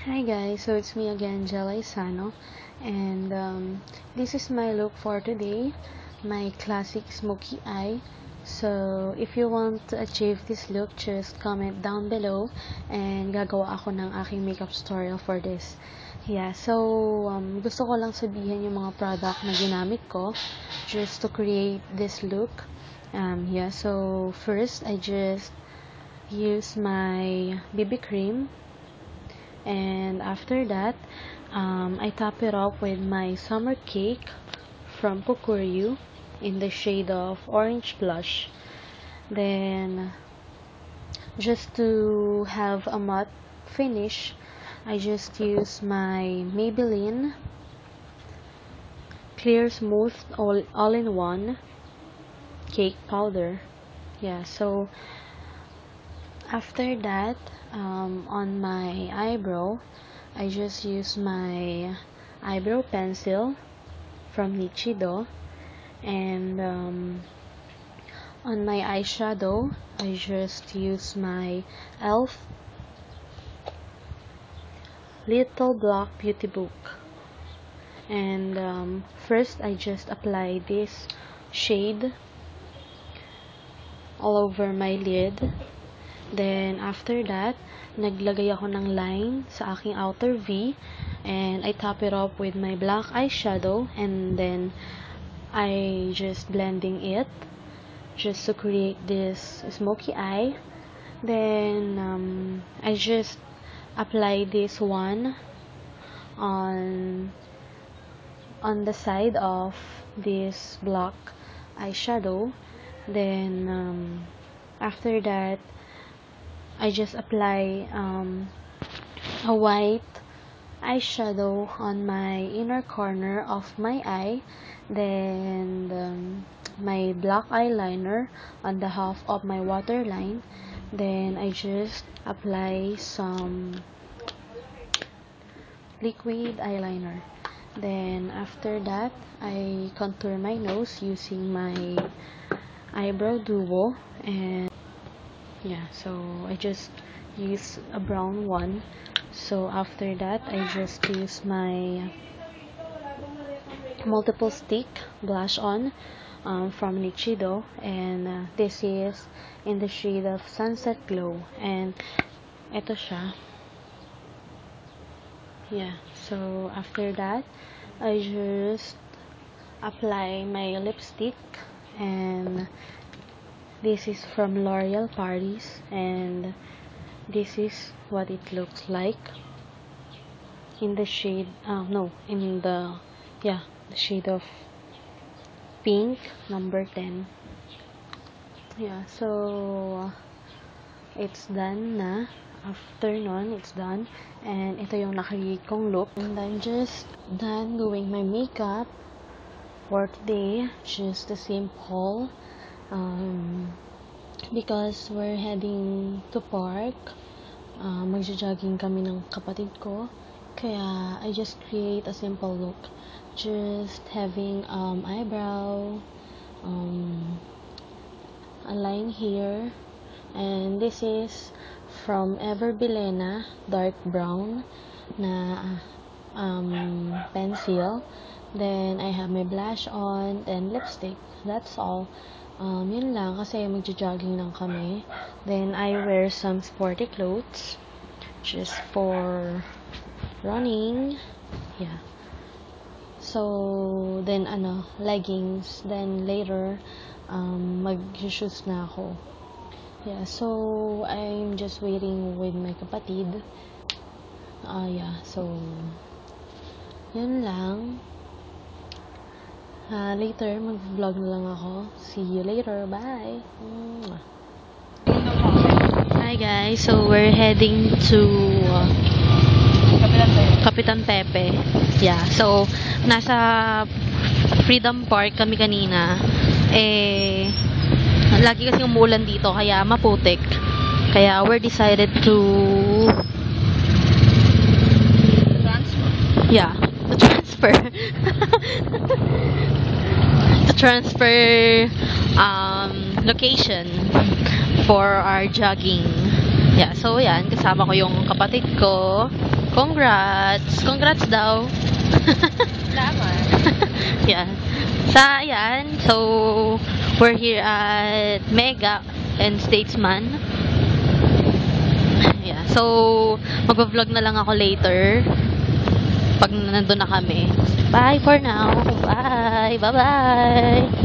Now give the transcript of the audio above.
Hi guys, so it's me again, Jella Isano, and this is my look for today, my classic smoky eye. So if you want to achieve this look, just comment down below and gagawa ako ng aking makeup tutorial for this. Yeah, so gusto ko lang sabihin yung mga product na ginamit ko just to create this look. Yeah, so first I just use my BB cream. And after that, I top it off with my Summer Cake from Kukuryu in the shade of Orange Blush. Then, just to have a matte finish, I just use my Maybelline Clear Smooth All-in-One Cake Powder. Yeah, so after that, on my eyebrow, I just use my eyebrow pencil from Nichido, and on my eyeshadow, I just use my e.l.f. Little Black Beauty Book. And first, I just apply this shade all over my lid. Then, after that, naglagay ako ng line sa aking outer V, and I top it up with my black eyeshadow, and then I just blending it just to create this smoky eye. Then, I just apply this one on the side of this black eyeshadow. Then, after that, I just apply a white eyeshadow on my inner corner of my eye, then my black eyeliner on the half of my waterline. Then I just apply some liquid eyeliner. Then after that, I contour my nose using my eyebrow duo, and yeah, so I just use a brown one. So after that, I just use my multiple stick blush on from Nichido, and this is in the shade of Sunset Glow, and ito siya. Yeah, so after that, I just apply my lipstick, and this is from L'Oreal Paris, and this is what it looks like in the shade, the shade of pink, number 10. Yeah, so it's done na. After nun, it's done. And ito yung nakagig kong look. And I'm just done doing my makeup for today. Just a simple. Because we're heading to park, magja-jogging kami ng kapatid ko, kaya I just create a simple look, just having eyebrow, a line here, and this is from Ever Bilena dark brown na pencil. Then I have my blush on and lipstick. That's all. Yun lang, kasi magja-jogging lang kami. Then, I wear some sporty clothes just for running. Yeah. So, then, leggings. Then, later, mag-shoes na ako. Yeah, so, I'm just waiting with my kapatid. Yeah, so, yun lang. Later, mag-vlog na lang ako. See you later. Bye! Hi guys, so we're heading to Kapitan Pepe. Yeah, so nasa Freedom Park kami kanina. Lagi kasi umulan dito, kaya maputik. Kaya we're decided to transfer location for our jogging. Yeah, so yan, kasama ko yung kapatid ko. Congrats! Congrats daw. Salamat. Yeah. Ayan. So, we're here at Mega and Statesman. Yeah. So, mag-vlog na lang ako later. Pag nandun na kami. Bye for now. Bye. Bye-bye.